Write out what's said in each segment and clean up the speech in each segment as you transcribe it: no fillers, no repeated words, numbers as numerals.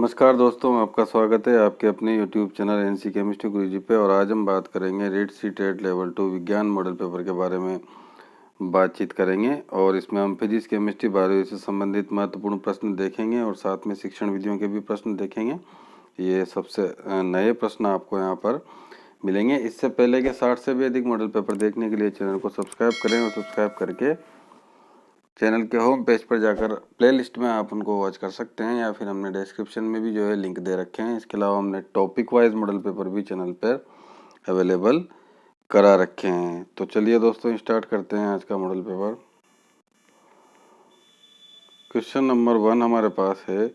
नमस्कार दोस्तों, आपका स्वागत है आपके अपने YouTube चैनल एनसी केमिस्ट्री गुरुजी पे। और आज हम बात करेंगे रीट सी टेट लेवल 2 विज्ञान मॉडल पेपर के बारे में बातचीत करेंगे। और इसमें हम फिजिक्स केमिस्ट्री बायोलॉजी से संबंधित महत्वपूर्ण प्रश्न देखेंगे और साथ में शिक्षण विधियों के भी प्रश्न देखेंगे। ये सबसे नए प्रश्न आपको यहाँ पर मिलेंगे। इससे पहले के 60 से भी अधिक मॉडल पेपर देखने के लिए चैनल को सब्सक्राइब करें और सब्सक्राइब करके चैनल के होम पेज पर जाकर प्लेलिस्ट में आप उनको वॉच कर सकते हैं, या फिर हमने डिस्क्रिप्शन में भी जो है लिंक दे रखे हैं। इसके अलावा हमने टॉपिक वाइज मॉडल पेपर भी चैनल पर अवेलेबल करा रखे हैं। तो चलिए दोस्तों, स्टार्ट करते हैं आज का मॉडल पेपर। क्वेश्चन नंबर 1 हमारे पास है,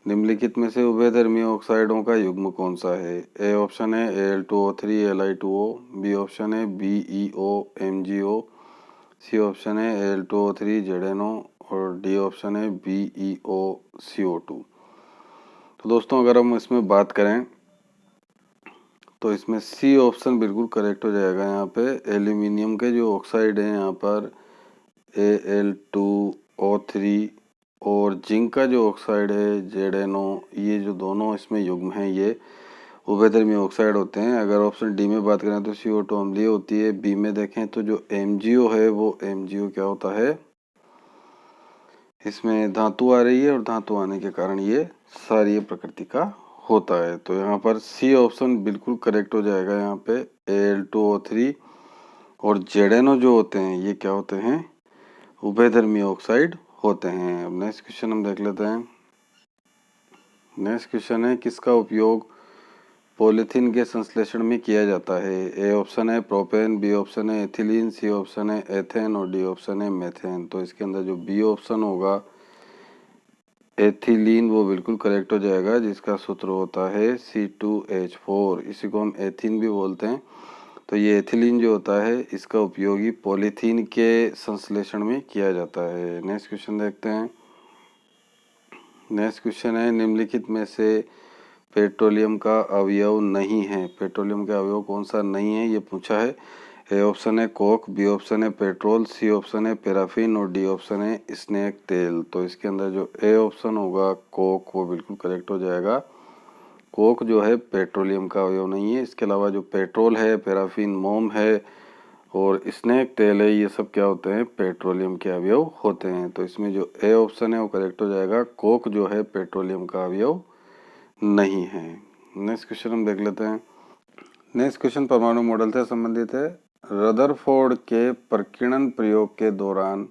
निम्नलिखित में से उभयधर्मी ऑक्साइडों का युग्म कौन सा है। ए ऑप्शन है Al2O3 Li2O, बी ऑप्शन है BeO MgO, सी ऑप्शन है Al2O3 ZnO और डी ऑप्शन है BeO CO2। तो दोस्तों अगर हम इसमें बात करें तो इसमें सी ऑप्शन बिल्कुल करेक्ट हो जाएगा। यहाँ पे एल्यूमिनियम के जो ऑक्साइड हैं यहाँ पर Al2O3 और जिंक का जो ऑक्साइड है ZnO, ये जो दोनों इसमें युग्म हैं ये उभयधर्मी ऑक्साइड होते हैं। अगर ऑप्शन डी में बात करें तो CO2 अम्लीय होती है। बी में देखें तो जो MgO है वो MgO क्या होता है, इसमें धातु आ रही है और धातु आने के कारण ये क्षारीय प्रकृति का होता है। तो यहाँ पर सी ऑप्शन बिल्कुल करेक्ट हो जाएगा। यहाँ पे Al2O3 और ZnO जो होते हैं ये क्या होते हैं, उभयधर्मी ऑक्साइड होते हैं। अब नेक्स्ट क्वेश्चन हम देख लेते हैं। नेक्स्ट क्वेश्चन है, किसका उपयोग पॉलीथीन के संश्लेषण में किया जाता है। ए ऑप्शन है प्रोपेन, बी ऑप्शन है एथिलीन, सी ऑप्शन है एथेन और डी ऑप्शन है मेथेन। तो इसके अंदर जो बी ऑप्शन होगा एथिलीन वो बिल्कुल करेक्ट हो जाएगा, जिसका सूत्र होता है C2H4। इसी को हम एथिन भी बोलते हैं। तो ये एथिलीन जो होता है इसका उपयोगी पॉलीथीन के संश्लेषण में किया जाता है। नेक्स्ट क्वेश्चन देखते हैं। नेक्स्ट क्वेश्चन है, निम्नलिखित में से पेट्रोलियम का अवयव नहीं है। पेट्रोलियम का अवयव कौन सा नहीं है ये पूछा है। ए ऑप्शन है कोक, बी ऑप्शन है पेट्रोल, सी ऑप्शन है पैराफिन और डी ऑप्शन है स्नेक तेल। तो इसके अंदर जो ए ऑप्शन होगा कोक वो बिल्कुल करेक्ट हो जाएगा। कोक जो है पेट्रोलियम का अवयव नहीं है। इसके अलावा जो पेट्रोल है, पैराफिन, मोम है और स्नेक तेल है, ये सब क्या होते हैं, पेट्रोलियम के अवयव होते हैं। तो इसमें जो ए ऑप्शन है वो करेक्ट हो जाएगा। कोक जो है पेट्रोलियम का अवयव नहीं है। नेक्स्ट क्वेश्चन हम देख लेते हैं। नेक्स्ट क्वेश्चन परमाणु मॉडल से संबंधित है। रदरफोर्ड के प्रकीर्णन प्रयोग के दौरान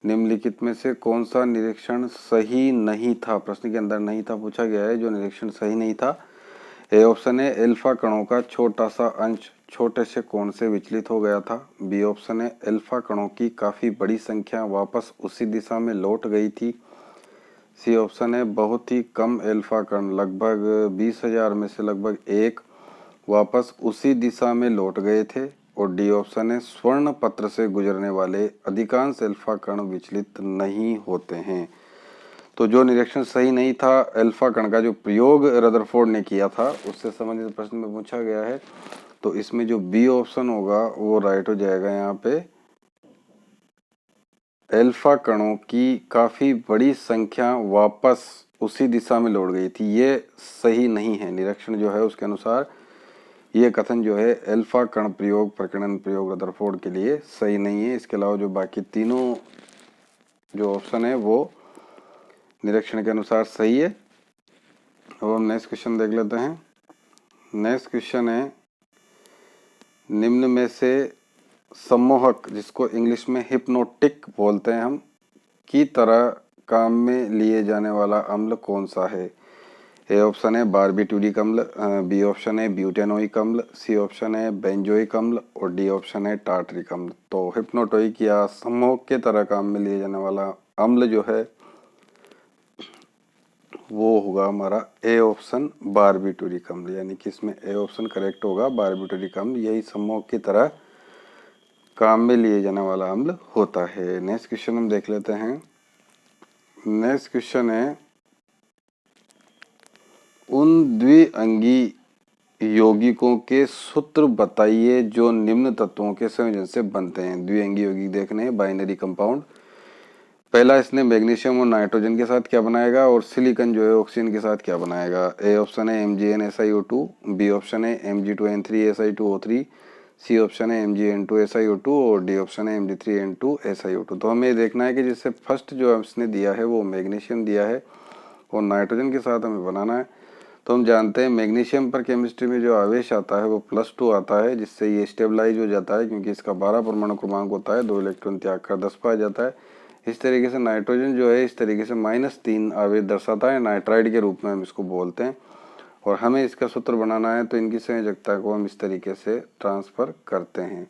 निम्नलिखित में से कौन सा निरीक्षण सही नहीं था। प्रश्न के अंदर नहीं था पूछा गया है, जो निरीक्षण सही नहीं था। ए ऑप्शन है अल्फा कणों का छोटा सा अंश छोटे से कोण से विचलित हो गया था। बी ऑप्शन है अल्फा कणों की काफी बड़ी संख्या वापस उसी दिशा में लौट गई थी। सी ऑप्शन है बहुत ही कम अल्फा कण, लगभग 20,000 में से लगभग एक वापस उसी दिशा में लौट गए थे। और डी ऑप्शन है स्वर्ण पत्र से गुजरने वाले अधिकांश अल्फा कण विचलित नहीं होते हैं। तो जो निरीक्षण सही नहीं था, अल्फा कण का जो प्रयोग रदरफोर्ड ने किया था उससे संबंधित प्रश्न में पूछा गया है। तो इसमें जो बी ऑप्शन होगा वो राइट हो जाएगा। यहाँ पे अल्फा कणों की काफी बड़ी संख्या वापस उसी दिशा में लौट गई थी, ये सही नहीं है। निरीक्षण जो है उसके अनुसार ये कथन जो है अल्फा कण प्रयोग प्रकीर्णन प्रयोग रदरफोर्ड के लिए सही नहीं है। इसके अलावा जो बाकी तीनों जो ऑप्शन है वो निरीक्षण के अनुसार सही है। अब हम नेक्स्ट क्वेश्चन देख लेते हैं। नेक्स्ट क्वेश्चन है, निम्न में से सम्मोहक, जिसको इंग्लिश में हिप्नोटिक बोलते हैं हम, की तरह काम में लिए जाने वाला अम्ल कौन सा है। ए ऑप्शन है बारबिटूरिक अम्ल, बी ऑप्शन है ब्यूटेनोइक अम्ल, सी ऑप्शन है बेंजोइक अम्ल और डी ऑप्शन है टार्टरिक अम्ल। तो हिप्नोटोइक या सम्मोहक के तरह काम में लिए जाने वाला अम्ल जो है वो होगा हमारा ए ऑप्शन बारबिटूरिक अम्ल, यानी कि इसमें ए ऑप्शन करेक्ट होगा। बारबिटूरिक अम्ल यही सम्मोहक की तरह काम में लिए जाने वाला अम्ल होता है। नेक्स्ट क्वेश्चन हम देख लेते हैं। नेक्स्ट क्वेश्चन है, उन द्विअंगी यौगिकों के सूत्र बताइए जो निम्न तत्वों के संयोजन से बनते हैं। द्विअंगी यौगिक देखने हैं, बाइनरी कंपाउंड। पहला इसने मैग्नीशियम और नाइट्रोजन के साथ क्या बनाएगा और सिलिकॉन जो है ऑक्सीजन के साथ क्या बनाएगा। ए ऑप्शन है MgNSiO2, बी ऑप्शन है Mg2N3Si2O3, सी ऑप्शन है MgN2SiO2 और डी ऑप्शन है Mg3N2SiO2। तो हमें देखना है कि जिससे फर्स्ट जो इसने दिया है वो मैग्नीशियम दिया है और नाइट्रोजन के साथ हमें बनाना है। तो हम जानते हैं मैग्नीशियम पर केमिस्ट्री में जो आवेश आता है वो +2 आता है, जिससे ये स्टेबलाइज हो जाता है क्योंकि इसका 12 परमाणु क्रमांक होता है, 2 इलेक्ट्रॉन त्याग कर 10 पाया जाता है। इस तरीके से नाइट्रोजन जो है इस तरीके से -3 आवेश दर्शाता है, नाइट्राइड के रूप में हम इसको बोलते हैं। और हमें इसका सूत्र बनाना है तो इनकी संयोजकता को हम इस तरीके से ट्रांसफर करते हैं।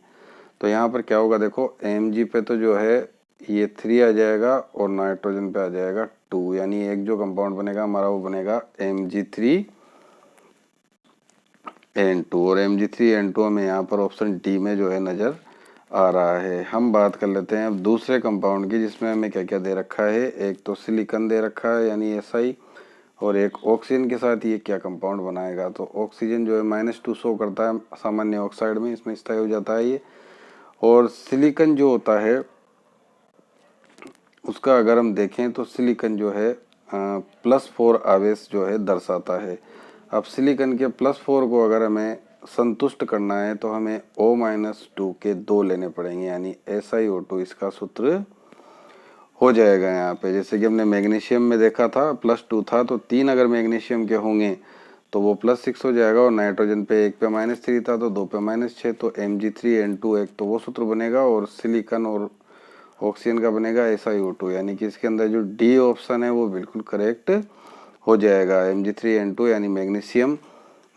तो यहाँ पर क्या होगा, देखो Mg पे तो जो है ये 3 आ जाएगा और नाइट्रोजन पे आ जाएगा 2, यानी एक जो कंपाउंड बनेगा हमारा वो बनेगा Mg3N2 और Mg3N2 हमें यहाँ पर ऑप्शन डी में जो है नज़र आ रहा है। हम बात कर लेते हैं अब दूसरे कंपाउंड की, जिसमें हमें क्या क्या दे रखा है। एक तो सिलिकॉन दे रखा है यानी Si, और एक ऑक्सीजन के साथ ये क्या कंपाउंड बनाएगा। तो ऑक्सीजन जो है -2 शो करता है सामान्य ऑक्साइड में, इसमें स्थायी हो जाता है ये। और सिलिकॉन जो होता है उसका अगर हम देखें तो सिलिकॉन जो है +4 आवेश जो है दर्शाता है। अब सिलिकॉन के +4 को अगर हमें संतुष्ट करना है तो हमें O-2 के 2 लेने पड़ेंगे, यानी SiO2 इसका सूत्र हो जाएगा यहाँ पे। जैसे कि हमने मैग्नीशियम में देखा था +2 था, तो 3 अगर मैग्नीशियम के होंगे तो वो +6 हो जाएगा, और नाइट्रोजन पे 1 पे -3 था तो 2 पे -6, तो Mg3N2 एक तो वो सूत्र बनेगा और सिलिकॉन और ऑक्सीजन का बनेगा SiO2, यानी कि इसके अंदर जो डी ऑप्शन है वो बिल्कुल करेक्ट हो जाएगा। Mg3N2 यानी मैग्नीशियम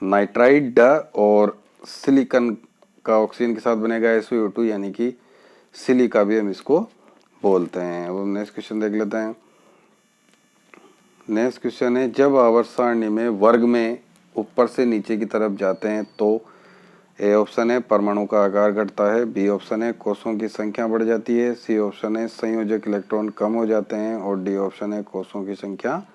नाइट्राइड और सिलिकॉन का ऑक्सीजन के साथ बनेगा SiO2, यानी कि सिलिका भी हम इसको बोलते हैं। अब हम नेक्स्ट क्वेश्चन देख लेते हैं। नेक्स्ट क्वेश्चन है, जब आवर्त सारणी में वर्ग में ऊपर से नीचे की तरफ जाते हैं तो ए ऑप्शन है परमाणु का आकार घटता है, बी ऑप्शन है कोषों की संख्या बढ़ जाती है, सी ऑप्शन है संयोजक इलेक्ट्रॉन कम हो जाते हैं और डी ऑप्शन है कोषों की संख्या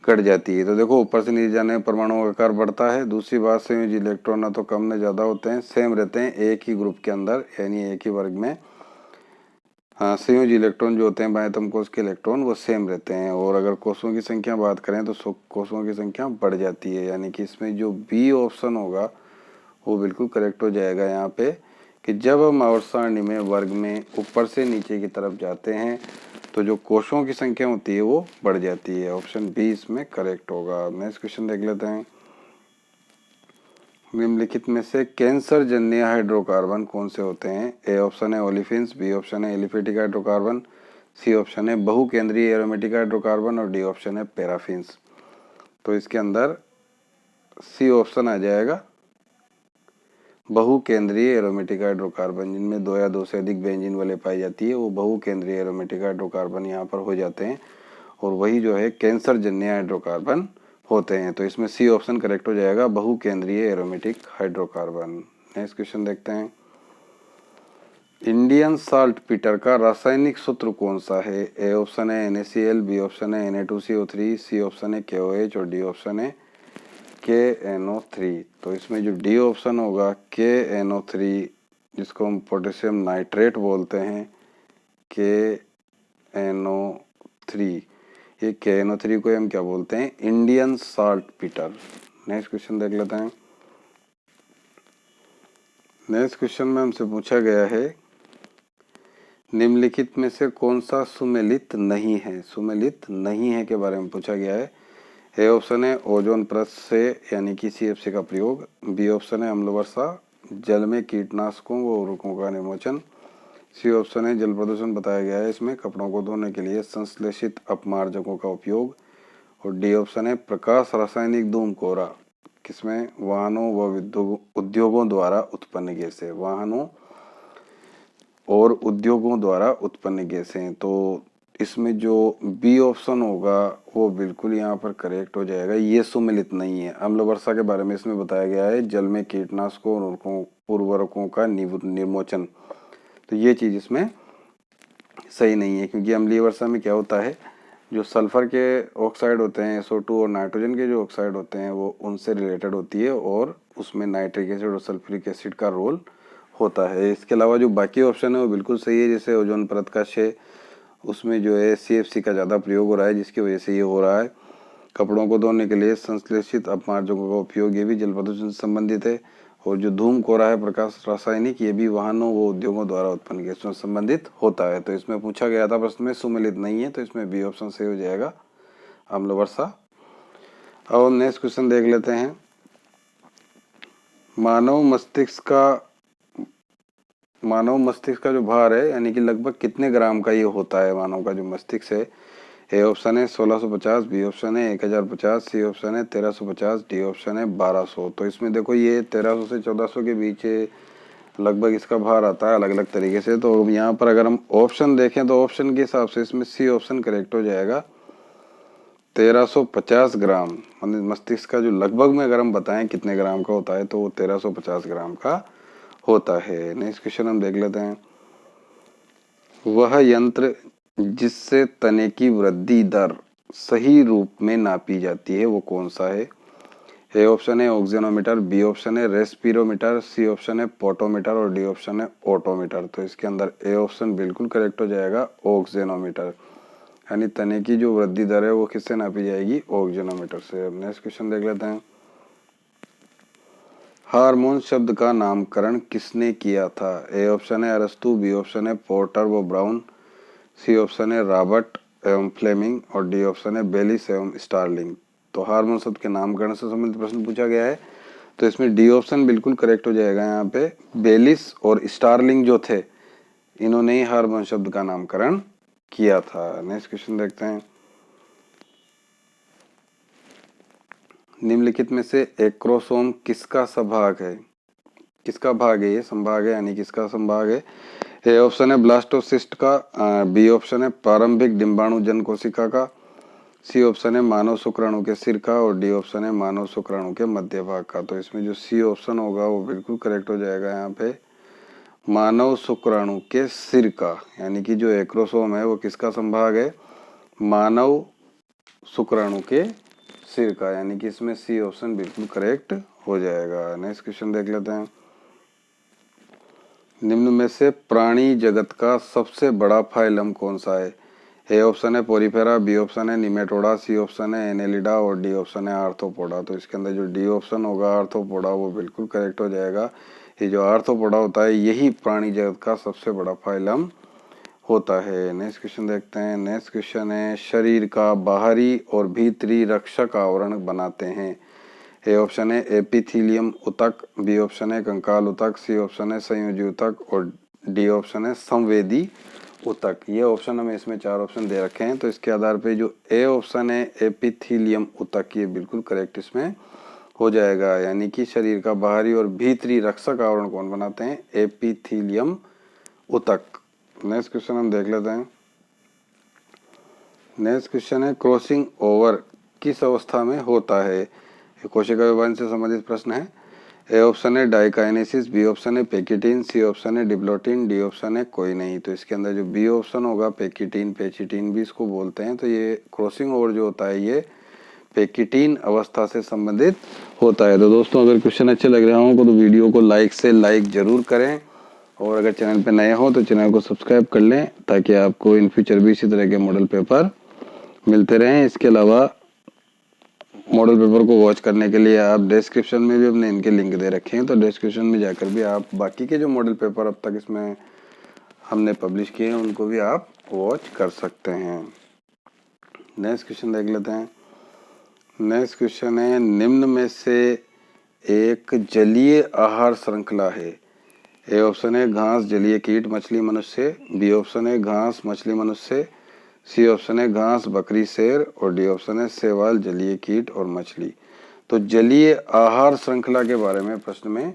घट जाती है। तो देखो ऊपर से नीचे जाने परमाणु का आकार बढ़ता है। दूसरी बात संयोजी इलेक्ट्रॉन ना तो कम न ज़्यादा होते हैं, सेम रहते हैं एक ही ग्रुप के अंदर यानी एक ही वर्ग में। हाँ, संयोजी इलेक्ट्रॉन जो होते हैं बाह्यतम कोष के इलेक्ट्रॉन वो सेम रहते हैं। और अगर कोषों की संख्या बात करें तो कोषों की संख्या बढ़ जाती है, यानी कि इसमें जो बी ऑप्शन होगा वो बिल्कुल करेक्ट हो जाएगा यहाँ पे, कि जब हम आवर्त सारणी में वर्ग में ऊपर से नीचे की तरफ जाते हैं तो जो कोषों की संख्या होती है वो बढ़ जाती है। ऑप्शन बी इसमें करेक्ट होगा। नेक्स्ट क्वेश्चन देख लेते हैं। निम्नलिखित में से कैंसर जन्य हाइड्रोकार्बन कौन से होते हैं। ए ऑप्शन है ओलिफिन्स, बी ऑप्शन है एलिफेटिक हाइड्रोकार्बन, सी ऑप्शन है बहुकेंद्रीय एरोमेटिक हाइड्रोकार्बन और डी ऑप्शन है पैराफिन्स। तो इसके अंदर सी ऑप्शन आ जाएगा बहुकेंद्रीय एरोमेटिक हाइड्रोकार्बन, जिनमें 2 या 2 से अधिक बेंजीन वाले पाई जाती है वो बहुकेंद्रीय एरोमेटिक हाइड्रोकार्बन यहाँ पर हो जाते हैं, और वही जो है कैंसर जन्य हाइड्रोकार्बन होते हैं। तो इसमें सी ऑप्शन करेक्ट हो जाएगा बहुकेंद्रीय एरोमेटिक हाइड्रोकार्बन। नेक्स्ट क्वेश्चन देखते हैं। इंडियन साल्ट पीटर का रासायनिक सूत्र कौन सा है। ए ऑप्शन है NaCl, बी ऑप्शन है Na2CO3, सी ऑप्शन है KOH और डी ऑप्शन है KNO3। तो इसमें जो डी ऑप्शन होगा KNO3, जिसको हम पोटेशियम नाइट्रेट बोलते हैं, KNO3, ये KNO3 को हम क्या बोलते हैं, Indian salt Peter. Next question देख लेते हैं। नेक्स्ट क्वेश्चन में हमसे पूछा गया है निम्नलिखित में से कौन सा सुमेलित नहीं है। सुमेलित नहीं है के बारे में पूछा गया है। ए ऑप्शन है ओजोन परत से यानी कि CFC का प्रयोग, बी ऑप्शन है अम्ल वर्षा, जल में कीटनाशकों व उर्वरकों का निमोचन, सी ऑप्शन है जल प्रदूषण बताया गया है इसमें कपड़ों को धोने के लिए संश्लेषित अपमार्जकों का उपयोग, और डी ऑप्शन है प्रकाश रासायनिक धूम कोहरा, किसमें वाहनों व उद्योगों द्वारा उत्पन्न गैसें, वाहनों और उद्योगों द्वारा उत्पन्न गैसें। तो इसमें जो बी ऑप्शन होगा वो बिल्कुल यहाँ पर करेक्ट हो जाएगा, ये सुमेलित नहीं है। अम्ल वर्षा के बारे में इसमें बताया गया है जल में कीटनाशकों और उर्वरकों का निर्मोचन, तो ये चीज़ इसमें सही नहीं है, क्योंकि अम्लीय वर्षा में क्या होता है, जो सल्फर के ऑक्साइड होते हैं SO2 और नाइट्रोजन के जो ऑक्साइड होते हैं वो उनसे रिलेटेड होती है, और उसमें नाइट्रिक एसिड और सल्फ्यूरिक एसिड का रोल होता है। इसके अलावा जो बाकी ऑप्शन है वो बिल्कुल सही है, जैसे ओजोन परत का क्षय उसमें जो है CFC का ज़्यादा प्रयोग हो रहा है, जिसकी वजह से ये हो रहा है। कपड़ों को धोने के लिए संश्लेषित अपमार्जकों का उपयोग, ये भी जल प्रदूषण से संबंधित है। और जो धूम कोरा है प्रकाश रासायनिक, ये भी वाहनों व उद्योगों द्वारा उत्पन्न गैसों से संबंधित होता है। तो इसमें पूछा गया था प्रश्न में, सुमेलित नहीं है, तो इसमें बी ऑप्शन सही हो जाएगा, अम्ल वर्षा। अब नेक्स्ट क्वेश्चन देख लेते हैं। मानव मस्तिष्क का जो भार है, यानी कि लगभग कितने ग्राम का ये होता है मानव का जो मस्तिष्क है। ए ऑप्शन है 1650, बी ऑप्शन है 1050, सी ऑप्शन है 1350, डी ऑप्शन है 1200। तो इसमें देखो ये 1300 से 1400 के बीच लगभग इसका भार आता है अलग अलग तरीके से। तो यहाँ पर अगर हम ऑप्शन देखें तो ऑप्शन के हिसाब से इसमें सी ऑप्शन करेक्ट हो जाएगा। 1350 ग्राम, मतलब मस्तिष्क का जो लगभग में अगर हम बताएं कितने ग्राम का होता है तो वो 1350 ग्राम का होता है। नेक्स्ट क्वेश्चन हम देख लेते हैं। वह यंत्र जिससे तने की वृद्धि दर सही रूप में नापी जाती है वो कौन सा है। ए ऑप्शन है ऑक्सीजनोमीटर, बी ऑप्शन है रेस्पिरोमीटर, सी ऑप्शन है पोटोमीटर और डी ऑप्शन है ऑटोमीटर। तो इसके अंदर ए ऑप्शन बिल्कुल करेक्ट हो जाएगा, ऑक्सीजनोमीटर। यानी तने की जो वृद्धि दर है वो किससे नापी जाएगी, ऑक्सीजनोमीटर से। अब नेक्स्ट क्वेश्चन देख लेते हैं। हार्मोन शब्द का नामकरण किसने किया था। ए ऑप्शन है अरस्तु, बी ऑप्शन है पोर्टर व ब्राउन, सी ऑप्शन है रॉबर्ट एवं फ्लेमिंग और डी ऑप्शन है बेलिस एवं स्टार्लिंग। तो हार्मोन शब्द के नामकरण से संबंधित प्रश्न पूछा गया है, तो इसमें डी ऑप्शन बिल्कुल करेक्ट हो जाएगा। यहाँ पे बेलिस और स्टार्लिंग जो थे, इन्होंने ही हार्मोन शब्द का नामकरण किया था। नेक्स्ट क्वेश्चन देखते हैं। निम्नलिखित में से एक्रोसोम किसका संभाग है, किसका भाग है, ये संभाग है यानी किसका संभाग है। ए ऑप्शन है ब्लास्टोसिस्ट का, बी ऑप्शन है प्रारंभिक डिंबाणु जन कोशिका का, सी ऑप्शन है मानव शुक्राणु के सिर का और डी ऑप्शन है मानव शुक्राणु के मध्य भाग का। तो इसमें जो सी ऑप्शन होगा वो बिल्कुल करेक्ट हो जाएगा। यहाँ पे मानव शुक्राणु के सिर का, यानी कि जो एक्रोसोम है वो किसका संभाग है, मानव शुक्राणु के सिर का, यानी कि इसमें सी ऑप्शन बिल्कुल करेक्ट हो जाएगा। नेक्स्ट क्वेश्चन देख लेते हैं। निम्न में से प्राणी जगत का सबसे बड़ा फाइलम कौन सा है। ए ऑप्शन है पोरीफेरा, बी ऑप्शन है निमेटोडा, सी ऑप्शन है एनेलिडा और डी ऑप्शन है आर्थ्रोपोडा। तो इसके अंदर जो डी ऑप्शन होगा आर्थ्रोपोडा वो बिल्कुल करेक्ट हो जाएगा। ये जो आर्थ्रोपोडा होता है यही प्राणी जगत का सबसे बड़ा फाइलम होता है। नेक्स्ट क्वेश्चन देखते हैं। नेक्स्ट क्वेश्चन है, शरीर का बाहरी और भीतरी रक्षक आवरण बनाते हैं। ए ऑप्शन है एपिथीलियम उतक, बी ऑप्शन है कंकाल उतक, सी ऑप्शन है संयोजी उतक और डी ऑप्शन है संवेदी उतक। ये ऑप्शन हमें इसमें 4 ऑप्शन दे रखे हैं, तो इसके आधार पे जो ए ऑप्शन है एपिथीलियम उतक, ये बिल्कुल करेक्ट इसमें हो जाएगा। यानी कि शरीर का बाहरी और भीतरी रक्षक आवरण कौन बनाते हैं, एपिथीलियम उतक। नेक्स्ट क्वेश्चन हम देख लेते हैं। नेक्स्ट क्वेश्चन है क्रॉसिंग ओवर किस अवस्था में होता है। कोशिका विभाजन से संबंधित प्रश्न है। ए ऑप्शन है डाइकाइनेसिस, बी ऑप्शन है पेकिटीन, सी ऑप्शन है डिप्लोटिन, डी ऑप्शन है कोई नहीं। तो इसके अंदर जो बी ऑप्शन होगा पेकिटीन, पेचिटीन भी इसको बोलते हैं। तो ये क्रॉसिंग ओवर जो होता है ये पेकिटीन अवस्था से संबंधित होता है। तो दोस्तों अगर क्वेश्चन अच्छे लग रहे हों तो वीडियो को लाइक जरूर करें, और अगर चैनल पर नए हो तो चैनल को सब्सक्राइब कर लें, ताकि आपको इन फ्यूचर भी इसी तरह के मॉडल पेपर मिलते रहें। इसके अलावा मॉडल पेपर को वॉच करने के लिए आप डिस्क्रिप्शन में भी अपने इनके लिंक दे रखे हैं, तो डिस्क्रिप्शन में जाकर भी आप बाकी के जो मॉडल पेपर अब तक इसमें हमने पब्लिश किए हैं उनको भी आप वॉच कर सकते हैं। नेक्स्ट क्वेश्चन देख लेते हैं। नेक्स्ट क्वेश्चन है, निम्न में से एक जलीय आहार श्रृंखला है। ए ऑप्शन है घास जलीय कीट मछली मनुष्य, बी ऑप्शन है घास मछली मनुष्य, सी ऑप्शन है घास बकरी शेर और डी ऑप्शन है शैवाल जलीय कीट और मछली। तो जलीय आहार श्रृंखला के बारे में प्रश्न में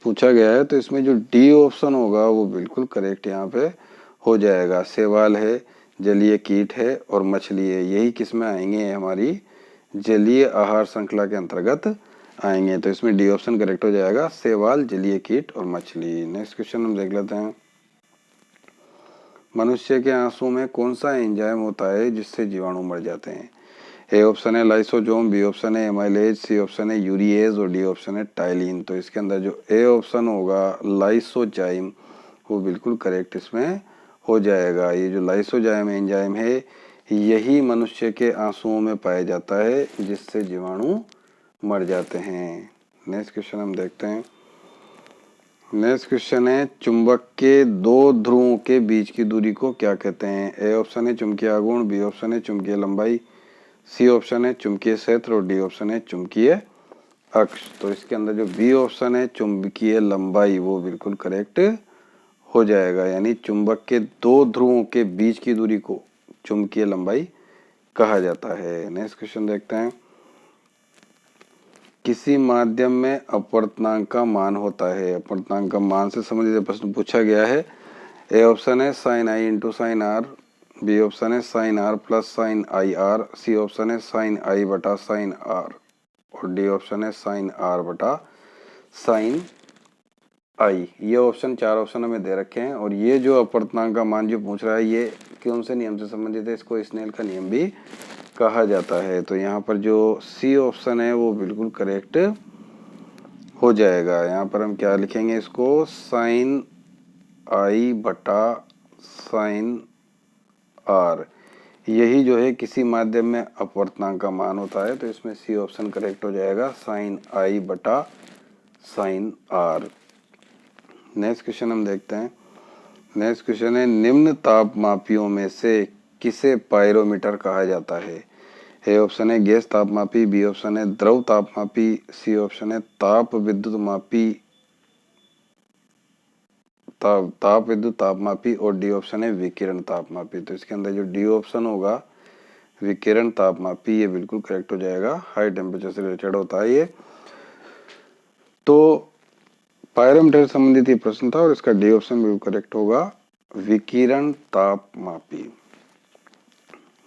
पूछा गया है, तो इसमें जो डी ऑप्शन होगा वो बिल्कुल करेक्ट यहाँ पे हो जाएगा। शैवाल है, जलीय कीट है और मछली है, यही किसमें आएंगे, हमारी जलीय आहार श्रृंखला के अंतर्गत आएंगे। तो इसमें डी ऑप्शन करेक्ट हो जाएगा, शैवाल जलीय कीट और मछली। नेक्स्ट क्वेश्चन हम देख लेते हैं। मनुष्य के आंसू में कौन सा एंजाइम होता है जिससे जीवाणु मर जाते हैं। ए ऑप्शन है लाइसोजोम, बी ऑप्शन है एमाइलेज, सी ऑप्शन है यूरिएज और डी ऑप्शन है टाइलिन। तो इसके अंदर जो ए ऑप्शन होगा लाइसोजाइम वो बिल्कुल करेक्ट इसमें हो जाएगा। ये जो लाइसोजाइम एंजाइम है यही मनुष्य के आंसुओं में पाया जाता है, जिससे जीवाणु मर जाते हैं। नेक्स्ट क्वेश्चन हम देखते हैं। नेक्स्ट क्वेश्चन है, चुंबक के दो ध्रुवों के बीच की दूरी को क्या कहते हैं? ए ऑप्शन है चुंबकीय आघूर्ण, बी ऑप्शन है चुंबकीय लंबाई, सी ऑप्शन है चुंबकीय क्षेत्र और डी ऑप्शन है चुंबकीय अक्ष। तो इसके अंदर जो बी ऑप्शन है चुंबकीय लंबाई वो बिल्कुल करेक्ट हो जाएगा, यानी चुंबक के दो ध्रुवों के बीच की दूरी को चुंबकीय लंबाई कहा जाता है। नेक्स्ट क्वेश्चन देखते हैं। किसी माध्यम में अपवर्तनांक का मान होता है। अपवर्तनांक का मान से संबंधित प्रश्न पूछा गया है। ए ऑप्शन है sine i into sine r, B option है sine r plus sine i r, C option है साइन आई बटा साइन आर और डी ऑप्शन है साइन आर बटा साइन आई। ये ऑप्शन, चार ऑप्शन हमें दे रखे हैं और ये जो अपवर्तनांक का मान जो पूछ रहा है ये कौन से नियम से संबंधित है? इसको स्नेल का नियम भी कहा जाता है। तो यहाँ पर जो सी ऑप्शन है वो बिल्कुल करेक्ट हो जाएगा। यहाँ पर हम क्या लिखेंगे इसको, साइन आई बटा साइन आर, यही जो है किसी माध्यम में अपवर्तनांक का मान होता है। तो इसमें सी ऑप्शन करेक्ट हो जाएगा, साइन आई बटा साइन आर। नेक्स्ट क्वेश्चन हम देखते हैं। नेक्स्ट क्वेश्चन है, निम्न तापमापियों में से किसे पायरोमीटर कहा जाता है? ए ऑप्शन है गैस तापमापी, बी ऑप्शन है द्रव तापमापी, सी ऑप्शन है ताप विद्युत तापमापी और डी ऑप्शन है विकिरण तापमापी। तो इसके अंदर जो डी ऑप्शन होगा विकिरण तापमापी, ये बिल्कुल करेक्ट हो जाएगा। हाई टेम्परेचर से रिलेटेड होता है ये। तो पायरोमीटर से संबंधित ये प्रश्न था और इसका डी ऑप्शन बिल्कुल करेक्ट होगा, विकिरण तापमापी।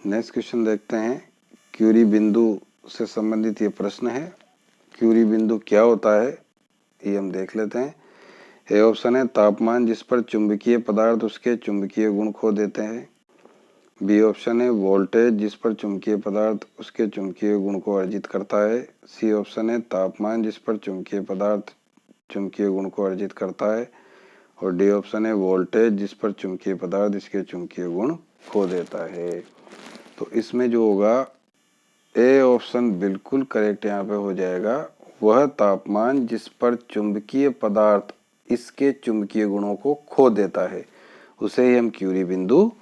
नेक्स्ट क्वेश्चन देखते हैं। क्यूरी बिंदु से संबंधित ये प्रश्न है। क्यूरी बिंदु क्या होता है ये हम देख लेते हैं। ए ऑप्शन है तापमान जिस पर चुंबकीय पदार्थ उसके चुंबकीय गुण खो देते हैं, बी ऑप्शन है वोल्टेज जिस पर चुंबकीय पदार्थ उसके चुंबकीय गुण को अर्जित करता है, सी ऑप्शन है तापमान जिस पर चुंबकीय पदार्थ चुंबकीय गुण को अर्जित करता है और डी ऑप्शन है वोल्टेज जिस पर चुंबकीय पदार्थ इसके चुंबकीय गुण खो देता है। तो इसमें जो होगा ए ऑप्शन बिल्कुल करेक्ट यहाँ पे हो जाएगा, वह तापमान जिस पर चुंबकीय पदार्थ इसके चुंबकीय गुणों को खो देता है उसे ही हम क्यूरी बिंदु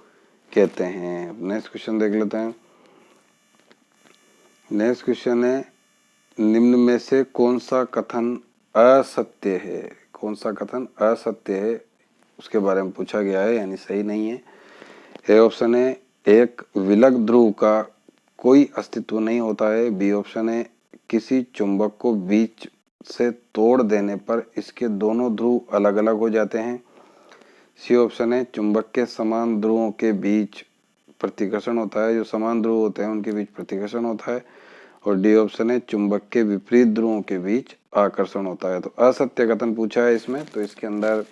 कहते हैं। नेक्स्ट क्वेश्चन देख लेते हैं। नेक्स्ट क्वेश्चन है, निम्न में से कौन सा कथन असत्य है? कौन सा कथन असत्य है उसके बारे में पूछा गया है, यानी सही नहीं है। ए ऑप्शन है एक विलग ध्रुव का कोई अस्तित्व नहीं होता है, बी ऑप्शन है किसी चुंबक को बीच से तोड़ देने पर इसके दोनों ध्रुव अलग अलग हो जाते हैं, सी ऑप्शन है चुंबक के समान ध्रुवों के बीच प्रतिकर्षण होता है, जो समान ध्रुव होते हैं उनके बीच प्रतिकर्षण होता है और डी ऑप्शन है चुंबक के विपरीत ध्रुवों के बीच आकर्षण होता है। तो असत्य कथन पूछा है इसमें, तो इसके अंदर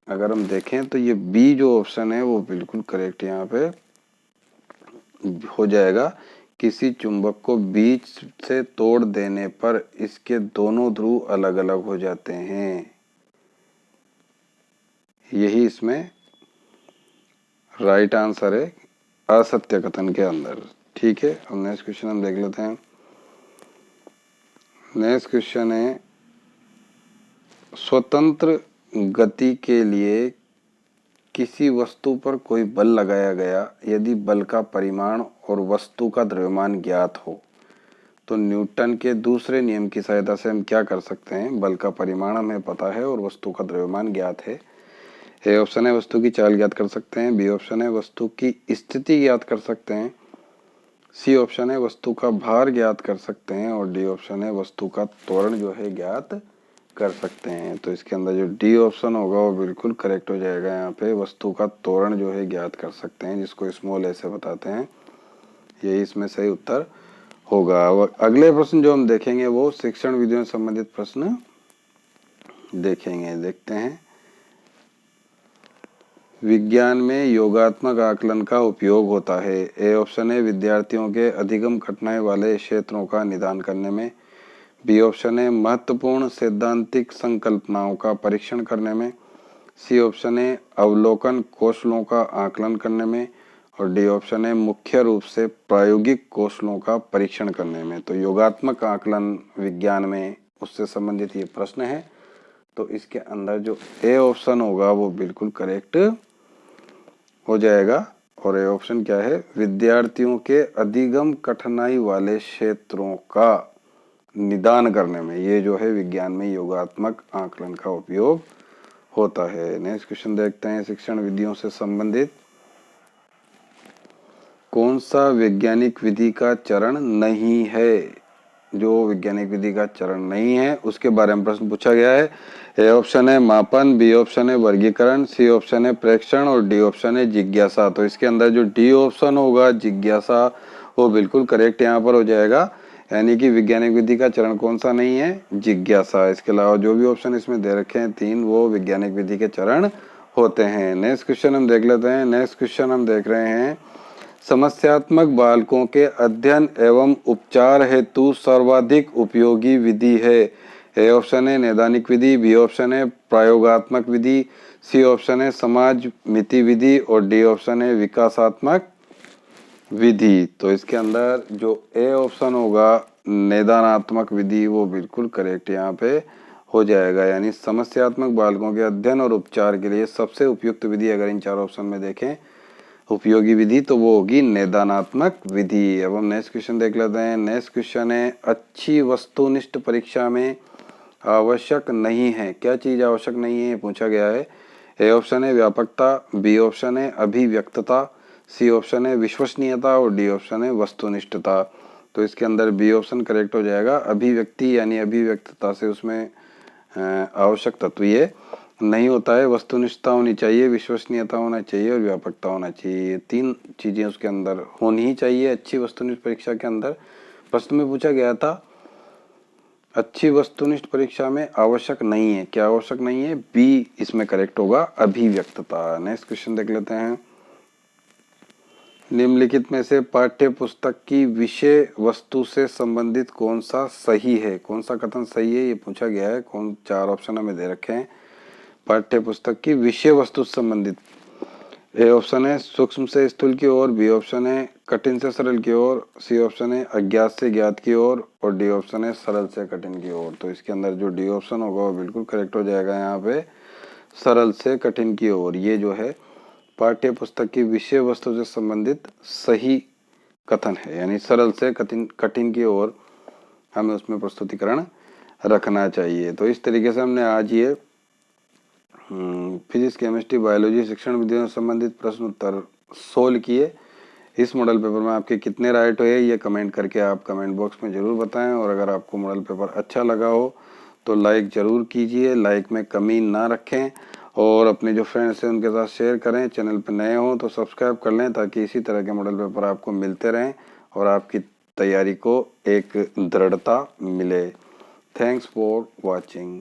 अगर हम देखें तो ये बी जो ऑप्शन है वो बिल्कुल करेक्ट यहाँ पे हो जाएगा, किसी चुंबक को बीच से तोड़ देने पर इसके दोनों ध्रुव अलग अलग हो जाते हैं, यही इसमें राइट आंसर है असत्य कथन के अंदर। ठीक है, अब नेक्स्ट क्वेश्चन हम देख लेते हैं। नेक्स्ट क्वेश्चन है, स्वतंत्र गति के लिए किसी वस्तु पर कोई बल लगाया गया, यदि बल का परिमाण और वस्तु का द्रव्यमान ज्ञात हो तो न्यूटन के दूसरे नियम की सहायता से हम क्या कर सकते हैं? बल का परिमाण हमें पता है और वस्तु का द्रव्यमान ज्ञात है। ए ऑप्शन है वस्तु की चाल ज्ञात कर सकते हैं, बी ऑप्शन है वस्तु की स्थिति ज्ञात कर सकते हैं, सी ऑप्शन है वस्तु का भार ज्ञात कर सकते हैं और डी ऑप्शन है वस्तु का त्वरण जो है ज्ञात कर सकते हैं। तो इसके अंदर जो डी ऑप्शन होगा वो बिल्कुल करेक्ट हो जाएगा। यहाँ पे वस्तु का त्वरण जो है ज्ञात कर सकते हैं, जिसको स्मॉल ए से बताते हैं, यही इसमें सही उत्तर होगा। अगले प्रश्न जो हम देखेंगे वो शिक्षण विधियों से संबंधित प्रश्न देखेंगे। देखते हैं, विज्ञान में योगात्मक आकलन का उपयोग होता है। ए ऑप्शन है विद्यार्थियों के अधिगम कठिनाई वाले क्षेत्रों का निदान करने में, बी ऑप्शन है महत्वपूर्ण सैद्धांतिक संकल्पनाओं का परीक्षण करने में, सी ऑप्शन है अवलोकन कौशलों का आकलन करने में, और डी ऑप्शन है मुख्य रूप से प्रायोगिक कौशलों का परीक्षण करने में। तो योगात्मक आकलन विज्ञान में उससे संबंधित ये प्रश्न है। तो इसके अंदर जो ए ऑप्शन होगा वो बिल्कुल करेक्ट हो जाएगा। और ए ऑप्शन क्या है, विद्यार्थियों के अधिगम कठिनाई वाले क्षेत्रों का निदान करने में, ये जो है विज्ञान में योगात्मक आकलन का उपयोग होता है। नेक्स्ट क्वेश्चन देखते हैं, शिक्षण विधियों से संबंधित कौन सा वैज्ञानिक विधि का चरण नहीं है? जो वैज्ञानिक विधि का चरण नहीं है उसके बारे में प्रश्न पूछा गया है। ए ऑप्शन है मापन, बी ऑप्शन है वर्गीकरण, सी ऑप्शन है प्रेक्षण और डी ऑप्शन है जिज्ञासा। तो इसके अंदर जो डी ऑप्शन होगा जिज्ञासा वो बिल्कुल करेक्ट यहाँ पर हो जाएगा, यानी कि वैज्ञानिक विधि का चरण कौन सा नहीं है, जिज्ञासा। इसके अलावा जो भी ऑप्शन इसमें दे रखे हैं 3 वो वैज्ञानिक विधि के चरण होते हैं। नेक्स्ट क्वेश्चन हम देख लेते हैं। नेक्स्ट क्वेश्चन हम देख रहे हैं, समस्यात्मक बालकों के अध्ययन एवं उपचार हेतु सर्वाधिक उपयोगी विधि है। ए ऑप्शन है नैदानिक विधि, बी ऑप्शन है प्रयोगात्मक विधि, सी ऑप्शन है समाज मिति विधि और डी ऑप्शन है विकासात्मक विधि। तो इसके अंदर जो ए ऑप्शन होगा नैदानात्मक विधि वो बिल्कुल करेक्ट यहाँ पे हो जाएगा, यानी समस्यात्मक बालकों के अध्ययन और उपचार के लिए सबसे उपयुक्त विधि अगर इन 4 ऑप्शन में देखें उपयोगी विधि तो वो होगी नैदानात्मक विधि। अब हम नेक्स्ट क्वेश्चन देख लेते हैं। नेक्स्ट क्वेश्चन है, अच्छी वस्तुनिष्ठ परीक्षा में आवश्यक नहीं है, क्या चीज आवश्यक नहीं है पूछा गया है। ए ऑप्शन है व्यापकता, बी ऑप्शन है अभिव्यक्तता, सी ऑप्शन है विश्वसनीयता और डी ऑप्शन है वस्तुनिष्ठता। तो इसके अंदर बी ऑप्शन करेक्ट हो जाएगा, अभिव्यक्ति यानी अभिव्यक्तता से उसमें आवश्यक तत्व ये नहीं होता है। वस्तुनिष्ठता होनी चाहिए, विश्वसनीयता होना चाहिए और व्यापकता होना चाहिए, ये 3 चीजें उसके अंदर होनी ही चाहिए। अच्छी वस्तुनिष्ठ परीक्षा के अंदर प्रश्न में पूछा गया था अच्छी वस्तुनिष्ठ परीक्षा में आवश्यक नहीं है, क्या आवश्यक नहीं है, बी इसमें करेक्ट होगा अभिव्यक्तता। नेक्स्ट क्वेश्चन देख लेते हैं, निम्नलिखित में से पाठ्य पुस्तक की विषय वस्तु से संबंधित कौन सा सही है, कौन सा कथन सही है ये पूछा गया है। कौन 4 ऑप्शन हमें दे रखे हैं पाठ्य पुस्तक की विषय वस्तु से संबंधित। ए ऑप्शन है सूक्ष्म से स्थूल की ओर, बी ऑप्शन है कठिन से सरल की ओर, सी ऑप्शन है अज्ञात से ज्ञात की ओर और डी ऑप्शन है सरल से कठिन की ओर। तो इसके अंदर जो डी ऑप्शन होगा वो बिल्कुल करेक्ट हो जाएगा यहाँ पे, सरल से कठिन की ओर। ये जो है पाठ्य पुस्तक की विषय वस्तु से संबंधित सही कथन है, यानी सरल से कठिन की ओर हमें उसमें प्रस्तुतिकरण रखना चाहिए। तो इस तरीके से हमने आज ये फिजिक्स केमिस्ट्री बायोलॉजी शिक्षण विधियों से संबंधित प्रश्न उत्तर सोल्व किए। इस मॉडल पेपर में आपके कितने राइट हुए ये कमेंट करके आप कमेंट बॉक्स में ज़रूर बताएं, और अगर आपको मॉडल पेपर अच्छा लगा हो तो लाइक ज़रूर कीजिए, लाइक में कमी ना रखें और अपने जो फ्रेंड्स हैं उनके साथ शेयर करें। चैनल पर नए हों तो सब्सक्राइब कर लें ताकि इसी तरह के मॉडल पेपर आपको मिलते रहें और आपकी तैयारी को एक दृढ़ता मिले। Thanks for watching.